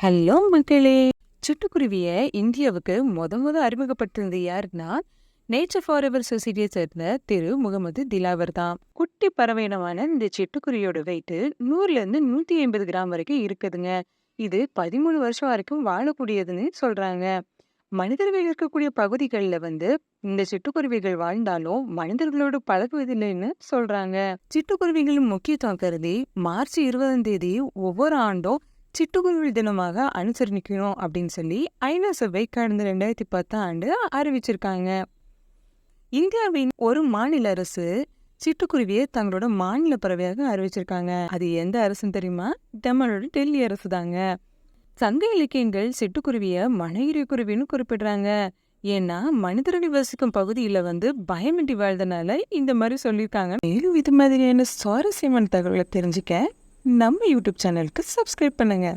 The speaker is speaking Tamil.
ஹலோ மக்களே! சிட்டுக்குருவிய இந்தியாவுக்கு முத அறிமுகப்படுத்தினது யாருன்னா, நேச்சர் ஃபாரெவர் சொசைட்டிய சேர்ந்த திரு முகமது திலாவர் தான். குட்டி பறவை இனமான இந்த சிட்டுக்குருவியோட வெயிட் 100லேருந்து 150 கிராம் வரைக்கும் இருக்குதுங்க. இது 13 வருஷம் வரைக்கும் வாழக்கூடியதுன்னு சொல்றாங்க. மனிதர்கள் இருக்கக்கூடிய பகுதிகள்ல இந்த சிட்டுக்குருவிகள் வாழ்ந்தாலும் மனிதர்களோடு பழகுவதில்லைன்னு சொல்றாங்க. சிட்டுக்குருவிகளின் முக்கியத்துவம் கருதி மார்ச் 20ஆம் தேதி ஒவ்வொரு ஆண்டும் சிட்டுக்குருவி தினமாக அனுசரிக்கணும் அப்படின்னு சொல்லி ஐநா சபை கடந்த 2010 அறிவிச்சிருக்காங்க. இந்தியாவின் ஒரு மாநில அரசு சிட்டுக்குருவியை தங்களோட மாநில பறவையாக அறிவிச்சிருக்காங்க. அது எந்த அரசுன்னு தெரியுமா? நம்மளோட டெல்லி அரசு தாங்க. சங்க இலக்கியங்கள் சிட்டுக்குருவிய மனையிறை குருவின்னு குறிப்பிடுறாங்க. ஏன்னா மனிதர்கள் வசிக்கும் பகுதியில பயமின்றி வாழ்ந்தனால இந்த மாதிரி சொல்லியிருக்காங்க. மேலும் இது மாதிரியான சுவாரஸ்யமான தகவலை தெரிஞ்சுக்க நம்ம யூடியூப் சேனலுக்கு சப்ஸ்கிரைப் பண்ணுங்க.